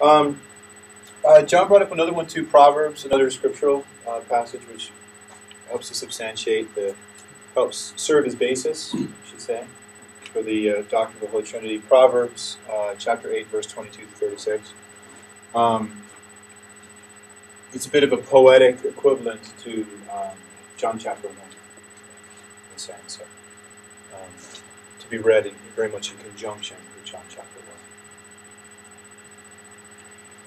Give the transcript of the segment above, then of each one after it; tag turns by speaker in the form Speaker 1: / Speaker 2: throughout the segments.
Speaker 1: John brought up another one too, Proverbs, another scriptural passage which helps to substantiate helps serve as basis, I should say, for the doctrine of the Holy Trinity. Proverbs chapter 8, verse 22 to 36. It's a bit of a poetic equivalent to John chapter 1, in a sense. So, to be read very much in conjunction with John chapter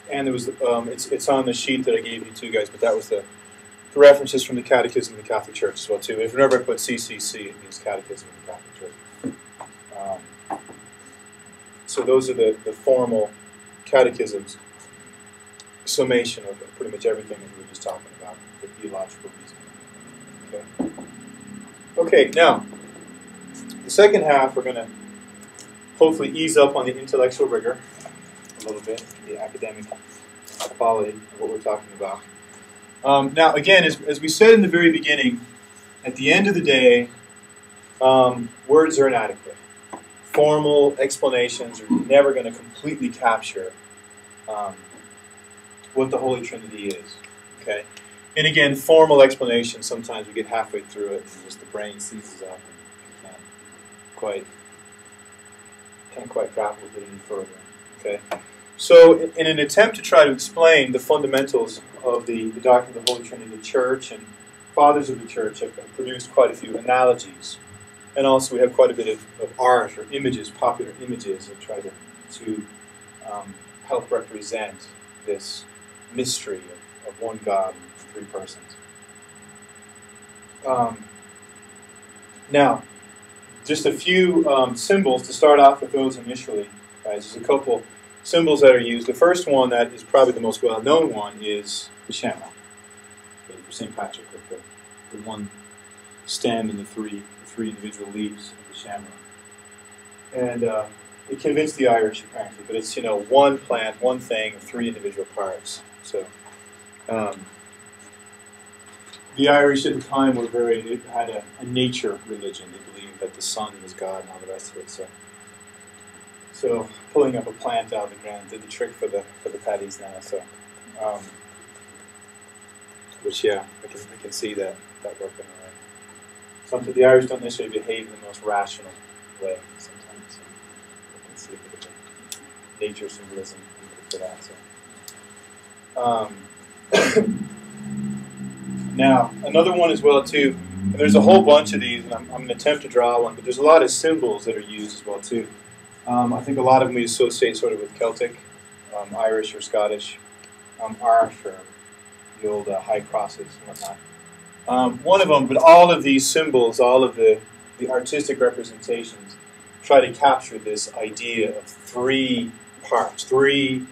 Speaker 1: 1. And there was it's on the sheet that I gave you too, guys, but that was the references from the Catechism of the Catholic Church as well too. If whenever I put CCC, it means Catechism of the Catholic Church. So those are the formal catechisms, summation of pretty much everything that we were just talking about, the theological reasoning. Okay, now, the second half, we're going to hopefully ease up on the intellectual rigor a little bit, the academic quality of what we're talking about. Now, again, as we said in the very beginning, at the end of the day, words are inadequate. Formal explanations are never going to completely capture what the Holy Trinity is. Okay, and again, formal explanations, sometimes we get halfway through it and just the brain seizes up and can't quite grapple with it any further. Okay, so in an attempt to try to explain the fundamentals of the doctrine of the Holy Trinity, the Church and fathers of the Church have produced quite a few analogies. And also we have quite a bit of art or images, popular images that try to help represent this mystery of one God and three persons. Now, just a few symbols to start off with those initially. There's a couple symbols that are used. The first one that is probably the most well-known one is the shamrock. For St. Patrick with the one stem and the three individual leaves of the shamrock. And it convinced the Irish apparently, but it's one plant, one thing, three individual parts. So the Irish at the time had a nature religion. They believed that the sun was God and all the rest of it. So pulling up a plant out of the ground did the trick for the paddies now. So which I can see that working all right. Sometimes the Irish don't necessarily behave in the most rational way sometimes. So you can see a bit of a nature symbolism for that. So. Now, another one as well too, and there's a whole bunch of these, and I'm going to attempt to draw one, but there's a lot of symbols that are used as well too. I think a lot of them we associate sort of with Celtic, Irish or Scottish, art or the old high crosses and whatnot. One of them, but all of these symbols, all of the artistic representations try to capture this idea of three parts, three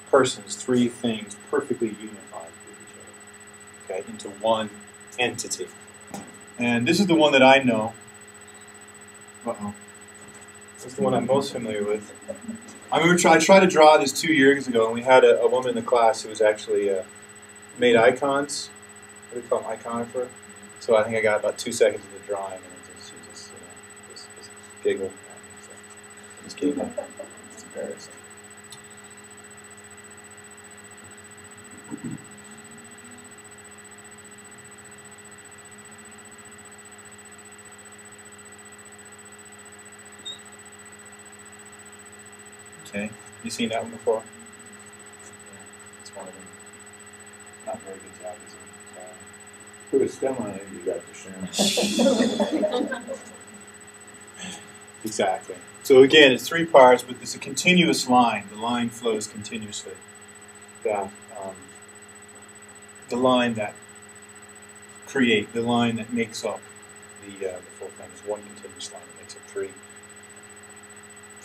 Speaker 1: persons, three things perfectly unified with each other, okay, into one entity. And this is the one that I know. This is the one I'm most familiar with. I remember I tried to draw this 2 years ago, and we had a woman in the class who was actually made icons. What do we call them? Iconographer. So I think I got about 2 seconds of the drawing, and she just giggled. So just giggled. It's embarrassing. Okay, you seen that one before? Yeah, it's one of them. Not very good job, is it?
Speaker 2: Put a stem on it, you got the sham.
Speaker 1: Exactly. So again, it's three parts, but it's a continuous line. The line flows continuously. The line that the line that makes up the full thing is one continuous line that makes up three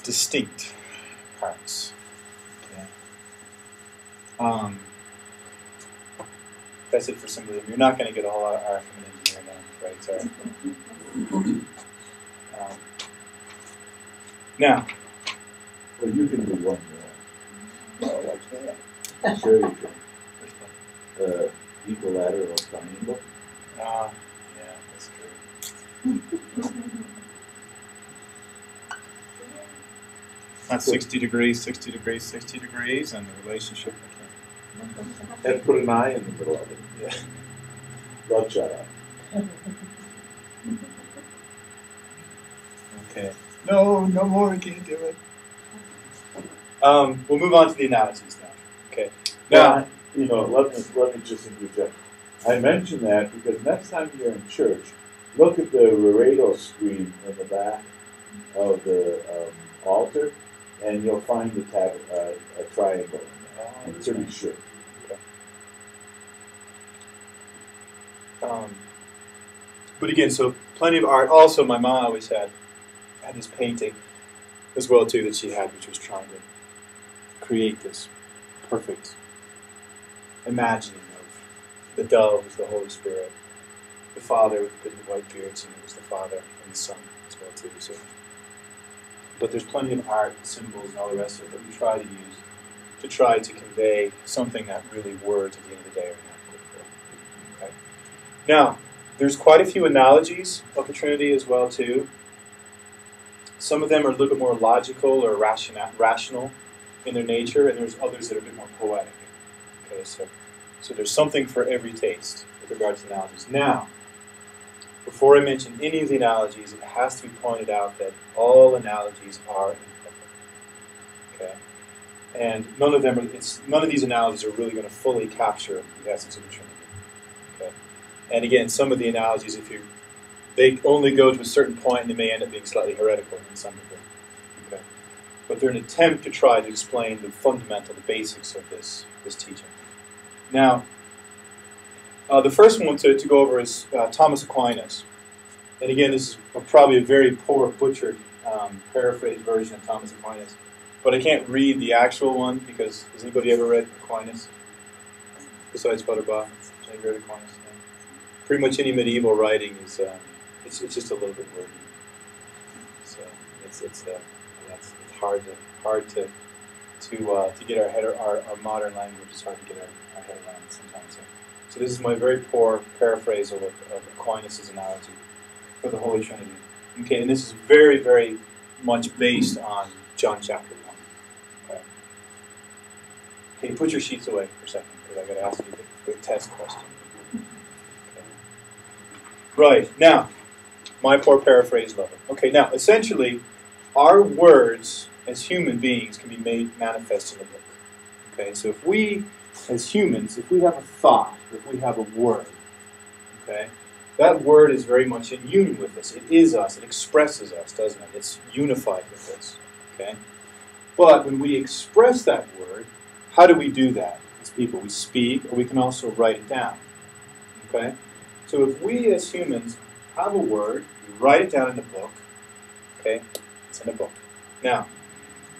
Speaker 1: distinct parts. Okay. That's it for symbolism. You're not going to get a whole lot of art from an engineer now, right? Sorry. Now.
Speaker 2: Well, you can do one more. Sure you can. Equilateral triangle.
Speaker 1: Yeah, that's true. Not 60 degrees, 60 degrees, 60 degrees, and the relationship.
Speaker 2: And put an eye in the middle of it.
Speaker 1: Yeah.
Speaker 2: Bloodshot eye.
Speaker 1: Okay. No more. I can't do it. We'll move on to the analogies now. Okay. Now,
Speaker 2: let me just interject. I mention that because next time you're in church, look at the Laredo screen in the back of the altar, and you'll find a triangle. I'm pretty sure.
Speaker 1: Okay. But again, so plenty of art. Also, my mom always had this painting as well too that she had, which was trying to create this perfect imagining of the dove was the Holy Spirit, the Father with the white beards, and it was the Father and the Son as well too. So, but there's plenty of art and symbols and all the rest of it that we try to use to try to convey something that really words at the end of the day are not good for. Okay. Now, there's quite a few analogies of the Trinity as well too. Some of them are a little bit more logical or rational in their nature, and there's others that are a bit more poetic. Okay, so there's something for every taste with regard to analogies. Now, before I mention any of the analogies, it has to be pointed out that all analogies are imperfect. Okay, and none of these analogies are really going to fully capture the essence of the Trinity. Okay, and again, some of the analogies, they only go to a certain point, and they may end up being slightly heretical in some degree. Okay, but they're an attempt to try to explain the basics of this teaching. Now, the first one to go over is Thomas Aquinas. And again, this is probably a very poor, butchered, paraphrased version of Thomas Aquinas. But I can't read the actual one because, has anybody ever read Aquinas? Besides Butterbach? Has anybody read Aquinas? No? Pretty much any medieval writing is, it's just a little bit wordy. So it's hard to get our modern language. It's hard to get our head around sometimes. So this is my very poor paraphrase of Aquinas' analogy for the Holy Trinity. Okay, and this is very, very much based on John chapter 1. Okay, put your sheets away for a second, because I've got to ask you the test question. Okay. Right, now, my poor paraphrase level. Okay, now, essentially, our words as human beings can be made manifest in the book. Okay, so if we, as humans, if we have a thought, if we have a word, okay, that word is very much in union with us. It is us. It expresses us, doesn't it? It's unified with us. Okay, but when we express that word, how do we do that as people? We speak, or we can also write it down. Okay, so if we as humans have a word, we write it down in the book. Okay, it's in a book. Now,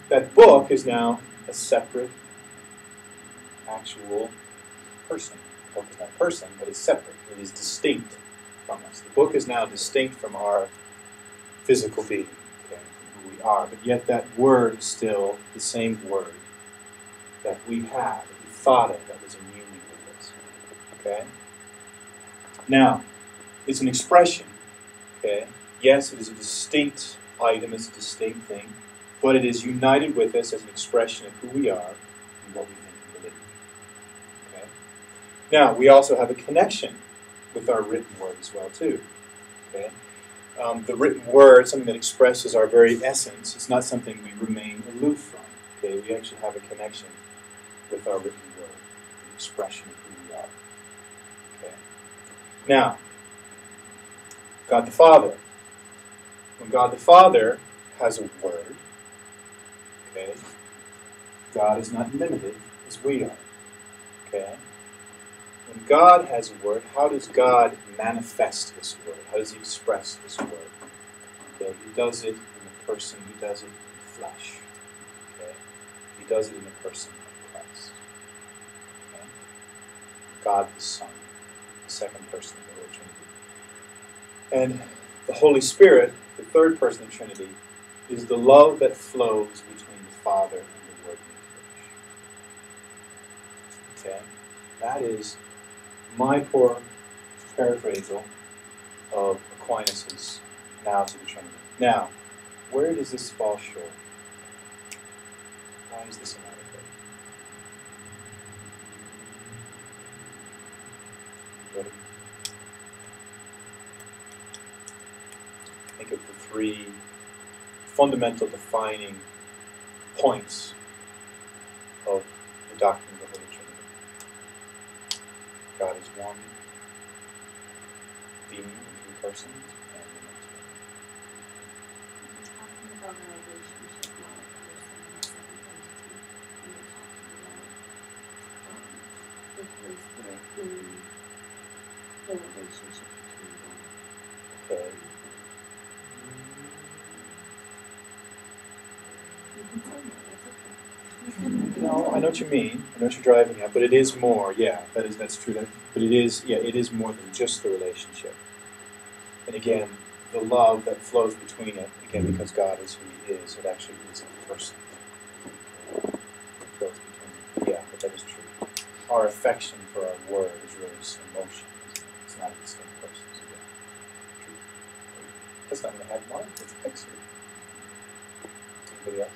Speaker 1: that book is now a separate, actual person. The book is not a person, but it's separate. It is distinct from us. The book is now distinct from our physical being, okay, from who we are. But yet that word is still the same word that we have, that we thought of, that was in union with us. Okay? Now, it's an expression. Okay? Yes, it is a distinct item, it's a distinct thing, but it is united with us as an expression of who we are and what we think and believe. Okay? Now, we also have a connection with our written word as well, too. Okay? The written word, something that expresses our very essence, it's not something we remain aloof from. Okay? We actually have a connection with our written word, the expression of who we are. Okay? Now, God the Father. When God the Father has a word, okay, God is not limited as we are. Okay? When God has a word, how does God manifest this word? How does he express this word? Okay? He does it in the person, he does it in flesh. Okay? He does it in the person of Christ. Okay? God the Son, the second person of the Holy Trinity. And the Holy Spirit, the third person of the Trinity, is the love that flows between the Father and the Word made flesh. Okay? That is my poor paraphrasal of Aquinas' analogy of the Trinity. Now, where does this fall short? times the somatic rate. Ready? Think of the three fundamental defining points of the doctrine of the Holy Trinity. God is one being in three persons, and the next one.
Speaker 3: You're talking about a relationship, not a person, not a second entity. And you're talking about the Holy Spirit being the relationship between God
Speaker 1: Okay.
Speaker 3: and the Son. You can say that, that's okay.
Speaker 1: No, I know what you mean. I know what you're driving at, but it is more. Yeah, that's true. But it is more than just the relationship. And again, the love that flows between it, again, because God is who He is, it actually is a person. It flows between. Yeah, but that is true. Our affection for our word is really just emotion. It's not a distinct person. So yeah, true. That's not going to have one. It's excellent. Anybody else?